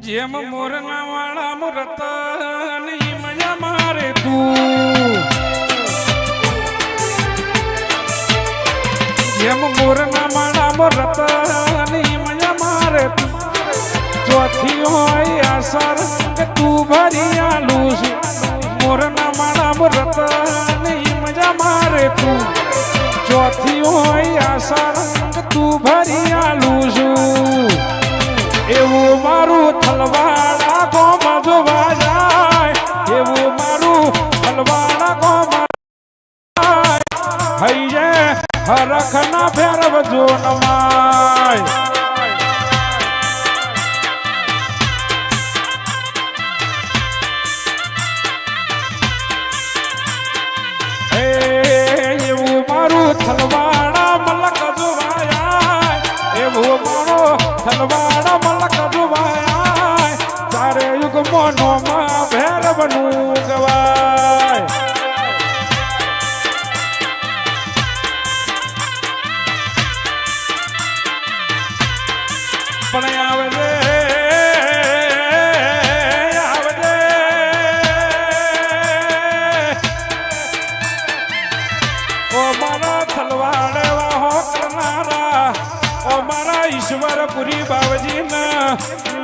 જેમ મોરના વાળા મુરતની મજા મારે તું, જેમ મોરના વાળા મુરતની મજા મારે તું, ચોથી હોય આસર કે તું ભરી આલું છે, મોરના વાળા મુરતની મજા મારે તું, ચોથી હોય આસર કે તું ભરી આલું છું. એવું મારું થલવાડા ગોમાં જોવા જાય, એવું મારું થલવાડા ગોમાં થઈ જાય, હરખ ના ફેરવ જો નમાય. એવું મારું થલવાડા મલક જોવા જાય, એવું મારો થલવાડા મલક જોવાય, ચારે યુગ મોનોમાં ભૈરવનું ગવાય. પણ આવજે આવજે ઓ મારા થલવાડે વાહો કરનારા, ઓ મારા ઈશ્વરપુરી બાવજી ના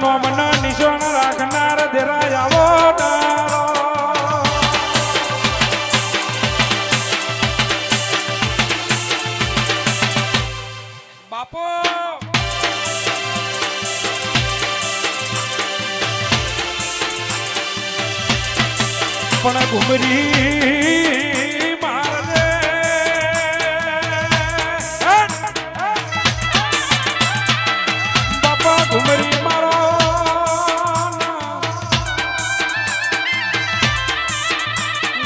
નોમના નિશાન રાખનાર દેરા આવો તારો. બાપો પણ ઘુમરી મારજે, બાપા ઘુમરી મારો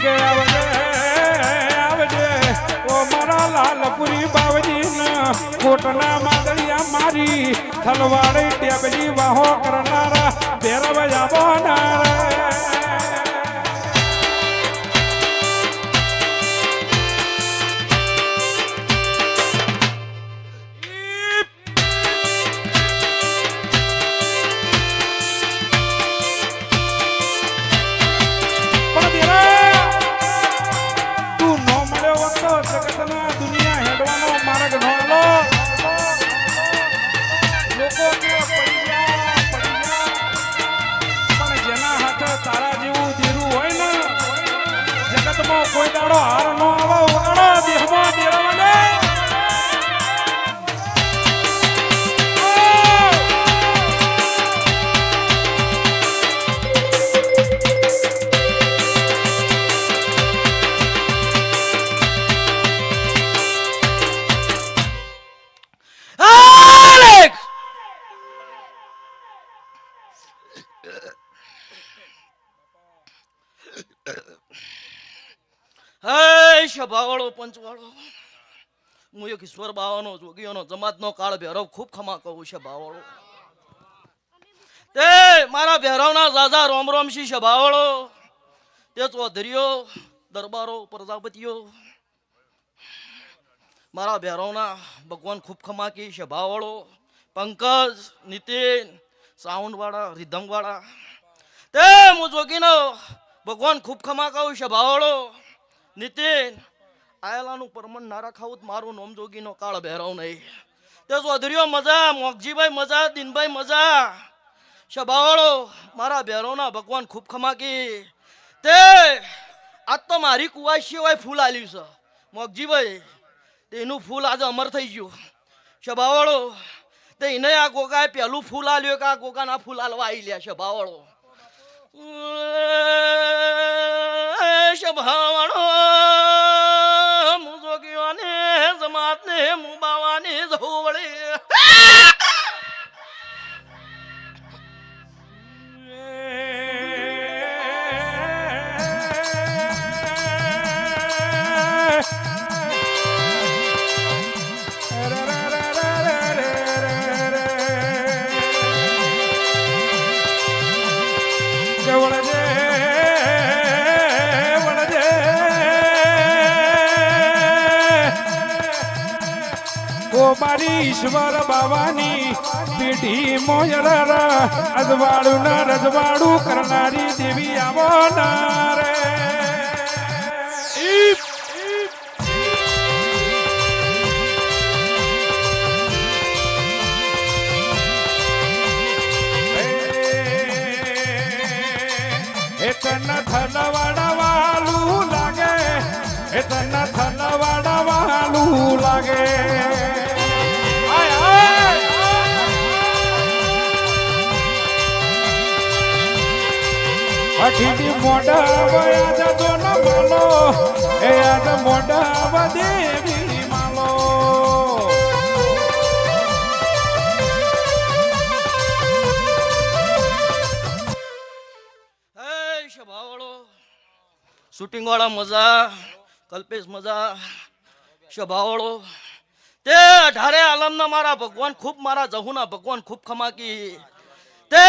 ગે આવજે આવજે ઓ મારા લાલપુરી બાવજી ના કોટના માદળિયા મારી થલવાડે ટેબલી વાહો કરનારા ભેરવ આવનારા. કોઈ દાડો હાર નો આવો ઉગાડો દેહમાં દેરાવાને. ભાવાળો પંચવાળો હું એક ઈશ્વર બાવાનો જોગીઓનો જમાતનો કાળ ભૈરવ ખૂબ ખમા કહું છે ભાવાળો. તે મારા ભૈરવના ઝાઝા રોમ રોમ શી છે ભાવાળો, તે ચૌધરીઓ દરબારો પ્રજાપતિઓ મારા ભૈરવના ભગવાન ખૂબ ખમા કી છે ભાવાળો. પંકજ નીતિન સાઉન્ડ વાળા રિધમ વાળા તે હું જોગીનો ભગવાન ખૂબ ખમા કહું છે ભાવાળો. નીતિન આયલાનું પરમણ ના રાખાવું મારું નોમ જોગીનો કાળ ભૈરવ નહીં. તે ચૌધરીઓ મજા, મોગજીભાઈ મજા, દિનભાઈ મજા, શબાવાળો મારા ભૈરવના ભગવાન ખૂબ ખમા કી. તે આજ તો મારી કુવાશી હોય ફૂલ આલ્યું છે મોગજીભાઈ, તેનું ફૂલ આજે અમર થઈ ગયું. શબાવાળો તે એને આ ગોગાએ પહેલું ફૂલ આલ્યું કે આ ગોગાના ફૂલ આલવા આવી લ્યા. શબાવાળો શબાવાળો જમાતને મુબાવાની જવળી મારી ઈશ્વર બાવાની પીઢી મોયર અજવાળું ન રજવાડું કરનારી દેવી આવો ના રે તન થલવાડા વાલું લાગે તન થલવાડા વાલું લાગે અઠીની મોઢા વયા જતો ન માલો એ આજ મોઢા દેવી માલો શૂટિંગ વાળા મજા કલ્પેશ મજા સ્વભાવળો તે 18 આલમના મારા ભગવાન ખૂબ મારા જહુના ભગવાન ખૂબ ખમાકી તે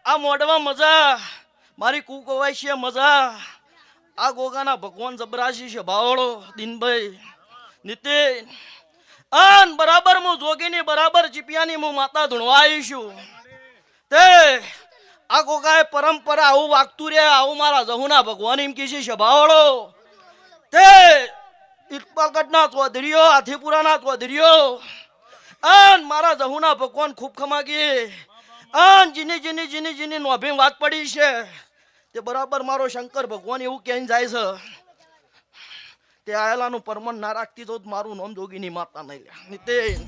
આ મોડવા મજા મારી કુકવાઈ મજા આ ગોગાના ભગવાન જબરાશી સ્વભાવળો દિનભાઈ નીતિન અન બરાબર હું જોગીની બરાબર ચીપિયાની હું માતા ધૂણવા આવીશું તે આ ગોગાએ પરંપરા આવું વાગતું રે આવું મારા જહુના ભગવાન એમ કીધી સ્વભાવળો તે ઇકબાલગઢના ચૌધરીઓ હાથીપુરાના ચૌધરીઓ અન મારા જહુના ભગવાન ખૂબ ખમાગી અન જીની નોભી વાત પડી છે તે બરાબર મારો શંકર ભગવાન એવું કહીને જાય છે તે આયેલાનું પરમન ના રાખતી તો મારું નામ જોગીની માતા નહીં લે નીતિન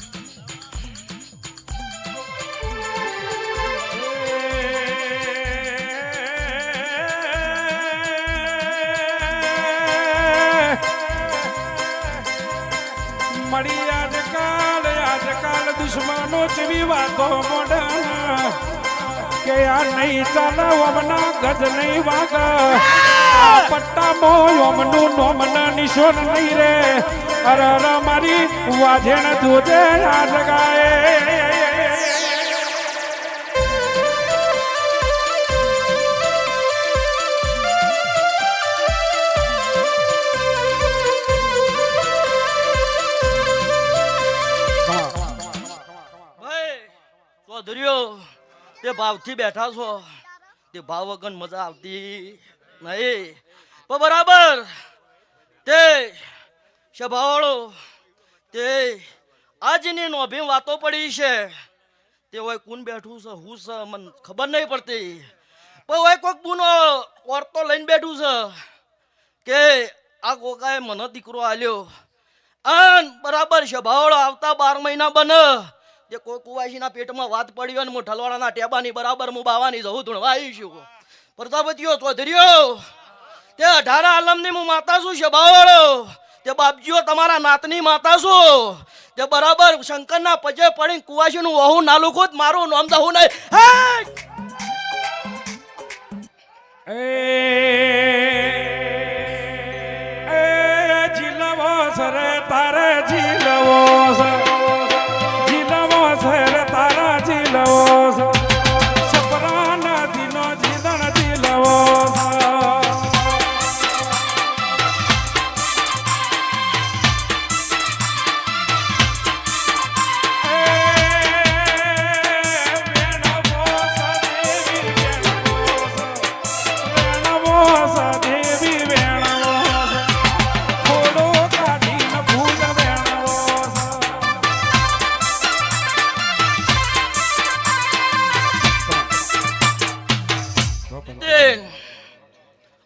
મળી આજકાલ દુશ્મનો જેવી વાતો મોઢા કે આ નહીં ચાલે ઓમના ગજ નહીં વાગ પટ્ટા મોય ઓમનું નોમના નિશોન નહીં રે અરર મારી વાજેણ જોજે આ જગાએ ચૌધરીઓ તે ભાવથી બેઠા છો તે ભાવ વગર મજા આવતી નહીં પણ બરાબર તે સ્વભાવળો તે આજની નોભી વાતો પડી છે તે હોય કોણ બેઠું છે હું છે મને ખબર નહીં પડતી પણ હોય કોઈક બુનો ઓરતો લઈને બેઠું છે કે આ ગોગાએ મને દીકરો આલ્યો અન બરાબર સ્વભાવળો આવતા 12 મહિના બને જે કોઈ કુવાસીના પેટમાં વાત પડી હોય ને હું ઠલવાડાના ટેબાની બરાબર હું બાવાની જવું ધૂણવા આવીશું પ્રજાપતિઓ ચૌધરીઓ તે 18 આલમની હું માતા છું સ્વભાવવાળો તે બાપજીઓ તમારા નાતની માતા છું તે બરાબર શંકરના પજે પડીને કુવાસીનું વહુ નાલું ખુદ મારું નામ જવું નહીં જીલવો સરે તારે જીલવો સપરાના દિનો જીદણ જીલવો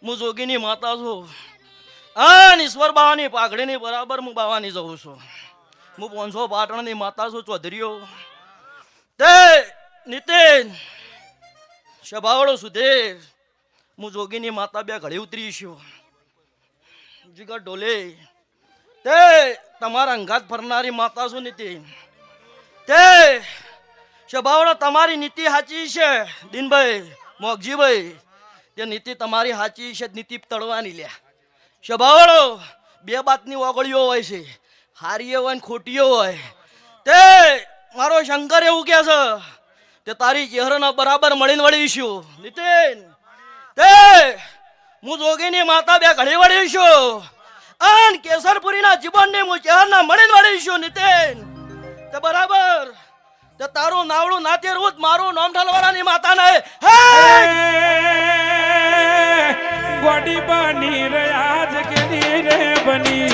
હું જોગીની માતા છું આ ઈશ્વર બાવાની પાઘડીની બરાબર હું બાવાની જઉં છું હું 500 પાટણની માતા છું ચૌધરીઓ તે નીતિન સ્વભાવળો સુધીર હું જોગીની માતા બે ઘડી ઉતરીશું જીગર ડોલે તે તમારા અંગાત ફરનારી માતા છું નીતિન તે સ્વભાવળો તમારી નીતિ સાચી છે દિનભાઈ મોગજીભાઈ તે નીતિ તમારી સાચી છે નીતિ તળવાની લ્યા સ્વભાવળો બે બાતની ઓગળીઓ હોય છે હારીઓ હોય ને ખોટીઓ હોય તે મારો શંકર એવું કહે છે તે તારી ચહેરાના બરાબર મળીને વળીશું નીતિન તે હું જોગીની માતા બે ઘડી વળીશું અને કેસરપુરીના જીવનને હું ચહેરના મળીને વળીશું નીતિન તે બરાબર તે તારું નાવડું ના તેરવું મારું નામ ઠલવાળાની માતા નહીં હે ગોડી બની રે આજ કેની રે બની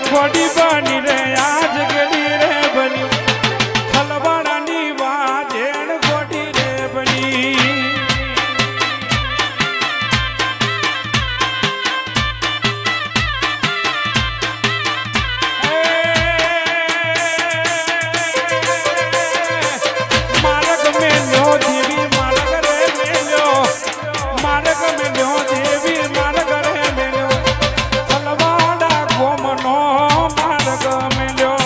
ગોડી બની રે આજ કેની રે બની થલવાડાની વાજેણ ગોડી રે બની માર્ગ મેલ્યો દેવી માર્ગ રે મેલ્યો માર્ગ મેલ્યો દેવી માર્ગ રે મેલ્યો થલવાડા ગોમનો માર્ગ મેલ્યો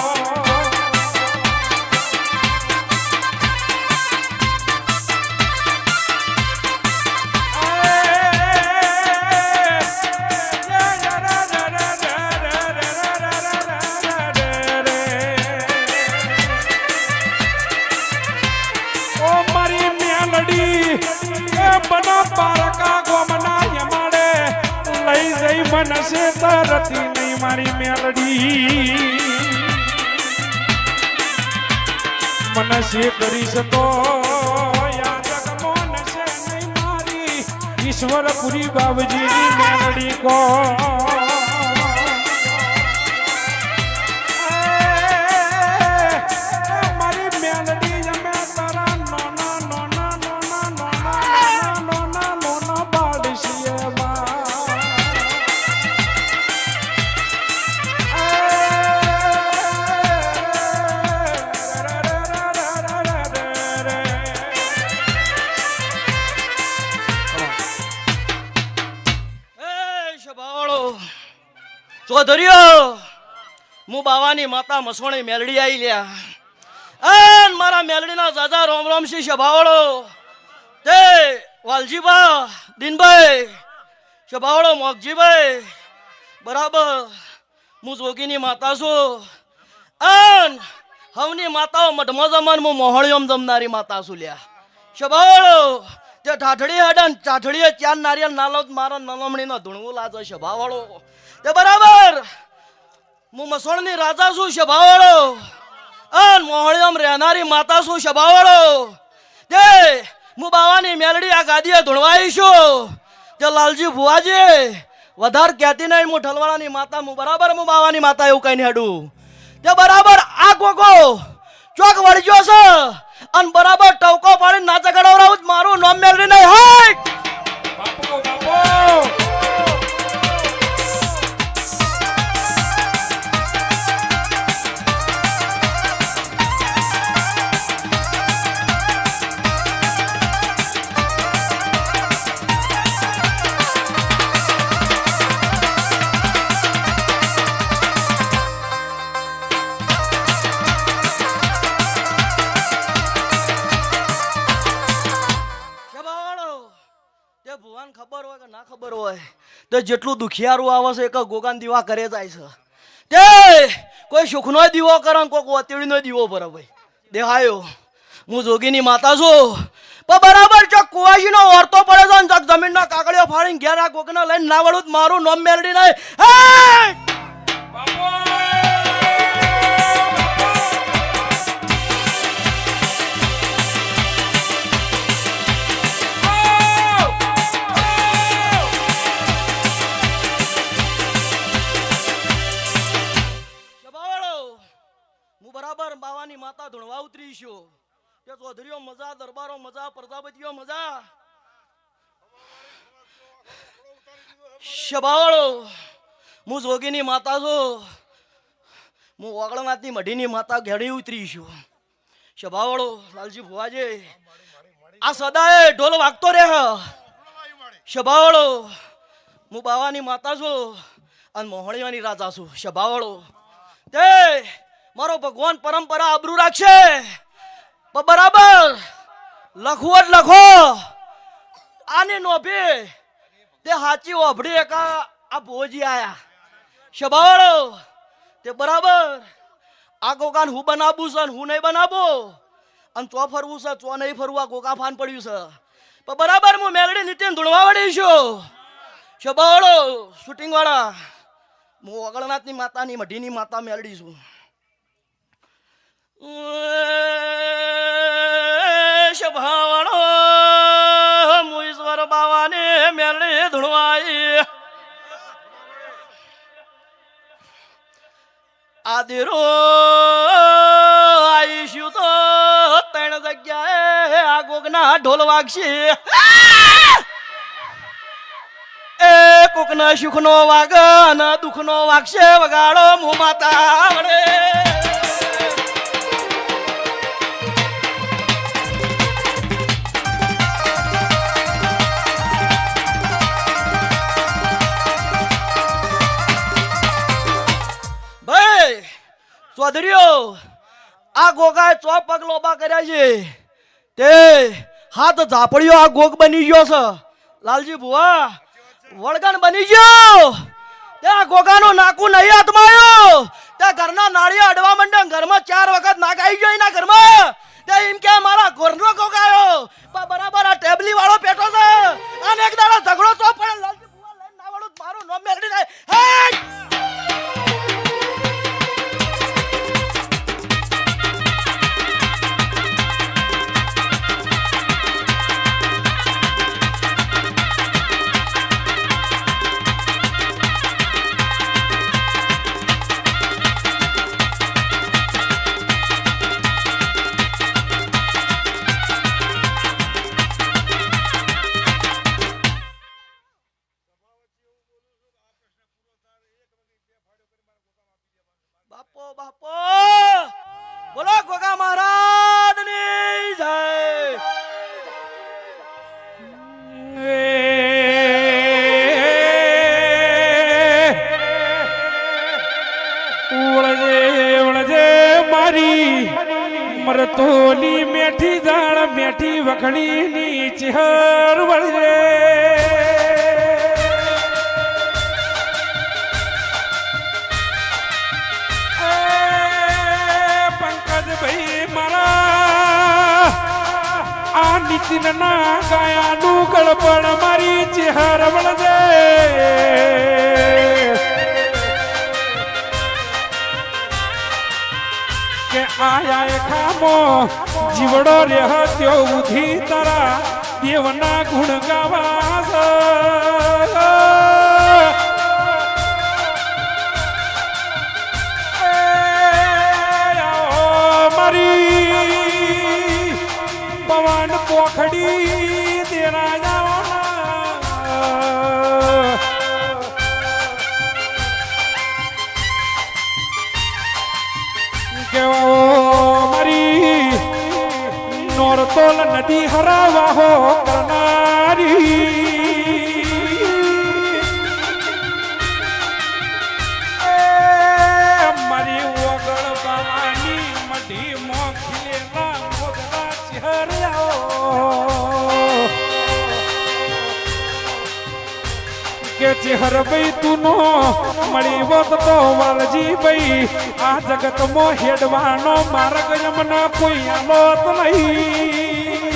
ઓ મારી મેલડી એ બનો પારકા ગોમના યમાડે લઈ જઈ મનસે તરતી નહીં મારી મેલડી મનસે કરી શકો યાદ મનસે નહીં મારી ઈશ્વરપુરી બાબજીની મેલડી કો મારી મેલડી જમે તારા નોના નોના નોના નોના નોના નોના બાળશીએમાં ચૌધરીઓ હું બાવાની માતા મસોણી મેલડી આવી લ્યા અન મારા મેલડીના જાજા રોમ રોમ શ્રી સભાવાળો તે વાલજીબા દિનભાઈ સભાવાળો મોગજીભાઈ બરાબર હું જોગીની માતા છું અન હવની માતાઓ મઢમાં જમન હું મોહળીઓમ જમનારી માતા છું લ્યા સભાવાળો તે ઠાઠડી હડન ઠાઠડીએ ચાર નારિયેલ નાલો મારા નલમણીનો ધૂણવું લાજો સભાવાળો તે બરાબર હું મસોણની રાજા છું સભાવાળો અન મોહળીઓમ રહેનારી માતા છું સભાવાળો તે હું બાવાની મેલડી આ ગાદીએ ધૂણવાઈ છું તે લાલજી ભુવાજી વધારે કહેતી નહીં હું ઠલવાળાની માતા હું બરાબર હું બાવાની માતા એવું કહીને હેડું તે બરાબર આ કોકો ચોક વળગ્યો છે અને બરાબર ટવકો પાડીને નાચા કરાવરાવું મારું નામ મેલડી નહીં હાટ બાપો બાપો ખબર હોય કે ના ખબર હોય તો જેટલું દુખિયારું આવે છે એક ગોગાન દીવા કરે જાય છે તે કોઈ સુખનો દીવો કરે ને કોઈ ઓતેડીનો દીવો ભરે ભાઈ દેખાયો હું જોગીની માતા છું પણ બરાબર ચોક કુવાસીનો ઓરતો પડે છે ને ચોક જમીનના કાકડીઓ ફાડીને ઘેર આ ગોગના લઈને ના વળું મારું નામ મેલડી નહીં બાવાની માતા ધૂણવા ઉતરી છું કે ચૌધરીઓ મજા દરબારો મજા પ્રજાપતિઓ મજા શબાવાળો હું જોગીની માતા છું હું ઓગળનાથની મઢીની માતા ઘેડી ઉતરી છું શબાવાળો લાલજી ભુવાજી આ સદાય ઢોલ વાગતો રહે શબાવાળો હું બાવાની માતા છું અને મોહણીઓની રાજા છું શબાવાળો તે મારો ભગવાન પરંપરા આબરૂ રાખશે બરાબર લખવું જ લખો આને નોભી તે હાચી ઓભડી આ ભોજી આયા શબાવાળો તે બરાબર આ ગોગાન હું બનાવું છે હું નહીં બનાવું અને ચો ફરવું છે ચો નહીં ફરવું આ ગોગા ફાન પડ્યું છે પણ બરાબર હું મેલડી નીતિન ધૂણવા વળી છું શબાવાળો શૂટિંગ વાળા હું ઓગળનાથની માતાની મઢીની માતા મેલડી છું શભાવણો મુઈશ્વર બાવાને મેલે ધૂણવાઈ આદિરો આઈશું તો ત્રણ જગ્યાએ આ ગોગના ઢોલ વાગશે એ કોકના સુખનો વાગન દુઃખનો વાગશે વગાડો મો માતા વડે ચૌધરીઓ આ ગોગાએ ચો પગ લોબા કર્યા છે તે હાથ ઝાપડીઓ આ ગોગ બની ગયો છે લાલજી ભુવા વળગણ બની ગયો તે આ ગોગાનો નાકું નહીં હાથમાં તે ઘરના નાળિયા અડવા માંડે ઘરમાં 4 વખત નાક આવી ગયો એના ઘરમાં તે એમ કે મારા ઘરનો ગોગાયો બરાબર આ ટેબલી વાળો પેટો છે અને એક દાડો ઝઘડો તો પડે લાલજી ભુવા લઈને ના વાળું મારું નામ મેળવી જાય હે બાપો બાપો બોલો ગોગા મહારાજ ની જય વળજે મારી મરતોની મેઠી જાળ મેઠી વખણી ની ચહેર વળજે નીતિન ના ગાયાનું ગળપણ મારી ચહેર વળજે કે આયા ખામો જીવડો રેહ ત્યો ઉધી તારા દેવના ગુણ ગાવા મારી પવન પોખડી તેરા જાવાના કેવા મારી નોરતોલ નદી હરાવા હો કરનારી મારી ઓગળ બાવાની મઢી મોખલેલા મોગલા કે ચહેર ભાઈ તું નો મળી હોત તો વાલજી ભાઈ આ જગત મો હેડવાનો માર્ગ મને કોઈ આલોત નહીં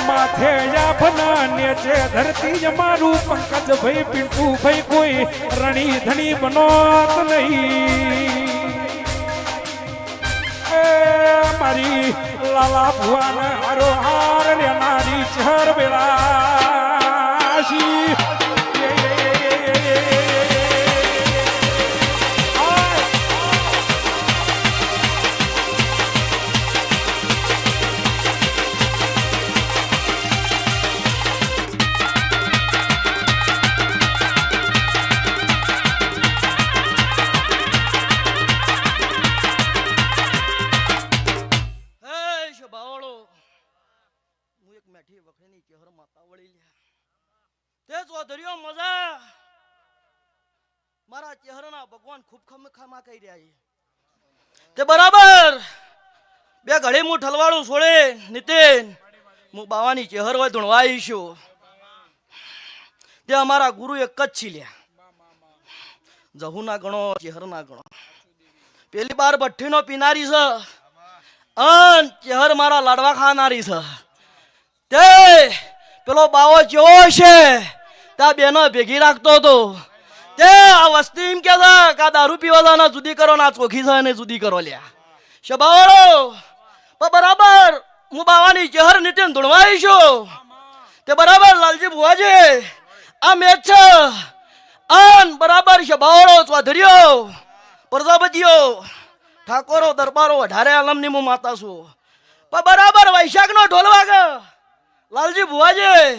માથે યાફના નેચે ધરતી મારું પંકજ ભાઈ પિંટુ ભાઈ કોઈ રણી ધણી બનોત નહીં મારી લાલા ભુવાન હારો હાર લેનારી ચહર બેરાશી મારા ચહેરાના ભગવાન ખૂબ ખમખમા કહી રહ્યા છે તે બરાબર બે ઘડી હું ઠલવાડું છોડે નીતિન હું બાવાની ચહેર હોય ધૂણવાઈ છું તે અમારા ગુરુ એક જ છીલ્યા જહુ ના ગણો ચહેર ના ગણો પેલી બાર ભઠ્ઠી નો પીનારી છે અન ચહેર મારા લાડવા ખાનારી છે તે પેલો બાવો જેવો છે ત્યાં બેનો ભેગી રાખતો હતો તે આ વસ્તી એમ કે છે કે આ દારૂ પીવા ના જુદી કરો ના ચોખી છે અને જુદી કરો લ્યા શબાવાળો પણ બરાબર હું બાવાની ચહેર નીતિન ધૂણવાઈ છું તે બરાબર લાલજી ભુવાજી આ મેચ છે અન બરાબર શબાવાળો ચૌધરીઓ પ્રજાપતિઓ ઠાકોરો દરબારો 18 આલમની હું માતા છું પણ બરાબર વૈશાખ નો ઢોલ વાગે લાલજી ભુવાજી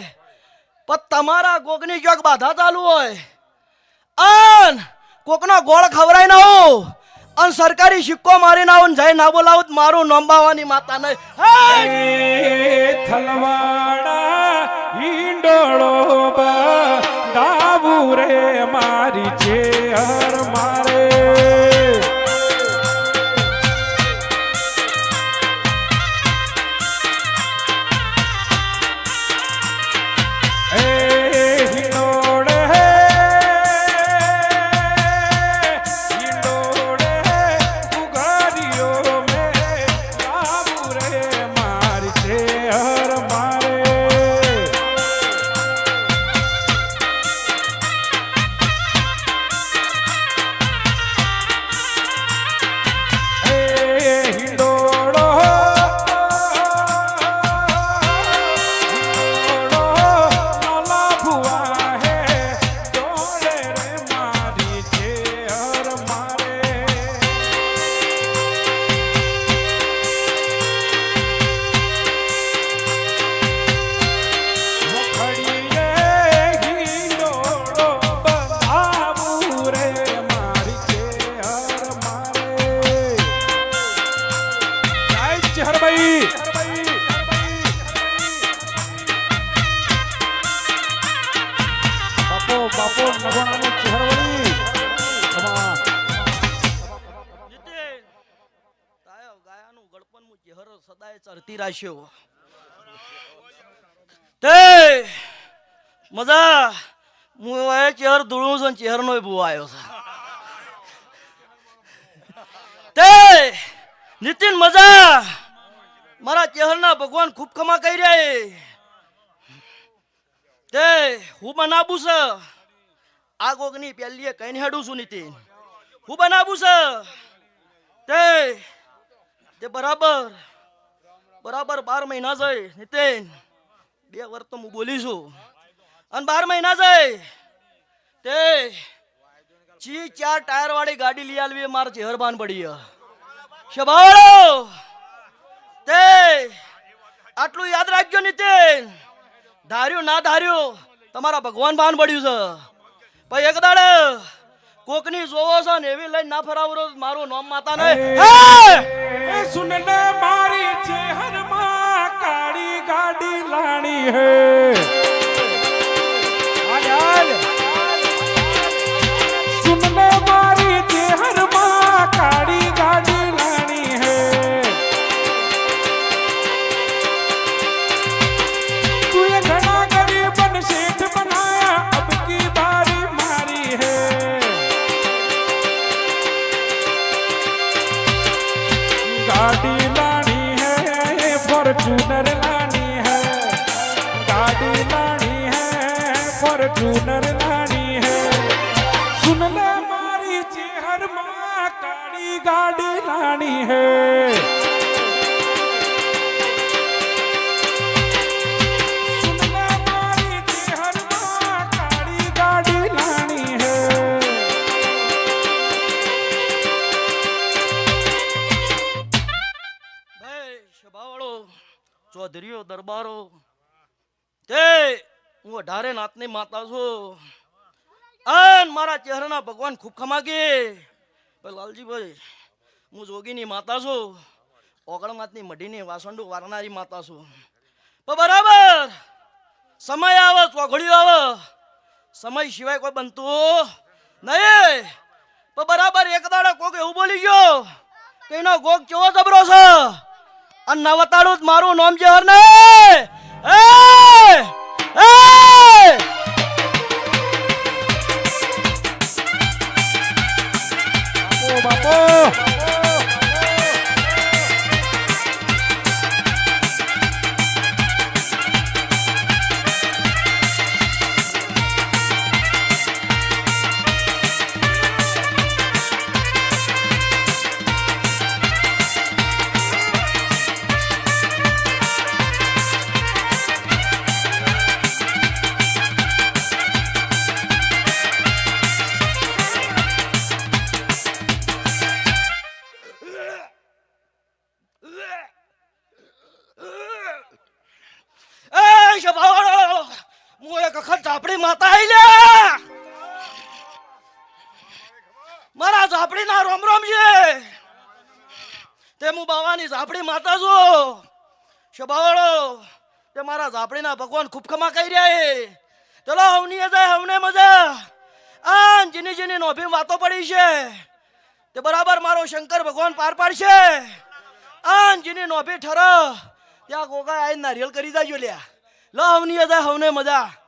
પણ તમારા કોકની ચોક બાધા ચાલુ હોય અન કોકનો ગોળ ખવરાય ના હો અન સરકારી સિક્કો મારી ના આવું જઈ ના બોલાવું મારું નોંબાવાની માતા નહીં થલવાડા ઈંડોળો દાવું રે મારી ચેહર મારે ચરતી રાખ્યો તે મજા હું એ ચેહર ધૂળું છું ચેહર નો ભૂ આવ્યો છે તે નીતિન મજા મારા ચેહરના ભગવાન ખૂબ ખમા કરી રહ્યા તે હું બનાવું છે આ ગોગની પહેલી કઈ હેડું છું નીતિન હું બનાવું છે તે બરાબર 12 મહિના જાય નીતિન 2 વર્ષ તો હું બોલી છું અને 12 મહિના જાય તે 4 ટાયર વાળી ગાડી લઈ આલવી મારે ચહેરબાન પડી શબાળો તે આટલું યાદ રાખજો નીતિન ધાર્યું ના ધાર્યું તમારા ભગવાન ભાન પડ્યું છે ભાઈ એક દાડે કોકની જોવો છે ને એવી લઈને ના ફરાવરો મારું નામ માતા ને સુનને મારી ચેહર માં કાળી ગાડી લાણી હે સુનને મારી ચેહર માં કાળી ગાડી લાણી હે તું ઘણા ગરીબન શેઠ બનાયા અબ કી બારી મારી હે गाड़ी लानी है फॉर्चूनर लानी है गाड़ी लानी है फॉर्चूनर लानी है सुन ले मारी चेहर माँ काली गाड़ी लानी है सुन ले मारी चेहर माँ काली गाड़ी लानी है ચૌધરીઓ દરબારો તે હું 18 નાતની માતા છું અન મારા ચહેરાના ભગવાન ખૂબ ખમાગે લાલજીભાઈ હું જોગીની માતા છું ઓગણનાથની મઢીની વાસંડુ વારનારી માતા છું પણ બરાબર સમય આવે ચોઘડિયો આવે સમય સિવાય કોઈ બનતું નહીં પણ બરાબર એક દાડે કોક એવું બોલી ગયો કે એનો ગોગ કેવો જબરો છે અને નવતાડું મારું નામ જહર ને બાપો માતા આઈ લ્યા મારા ઝાપડીના રોમ રોમ છે તે હું બાવાની ઝાપડી માતા છું શબાવાળો તે મારા ઝાપડીના ભગવાન ખૂબ ખમા કહી રહ્યા છે ચલો હવની જાય હવને મજા આ જેની જેની નોભી વાતો પડી છે તે બરાબર મારો શંકર ભગવાન પાર પાડશે આ જેની નોભી ઠર ત્યાં ગોગા આઈ નારિયેલ કરી જાજો લ્યા લો હવની જાય હવને મજા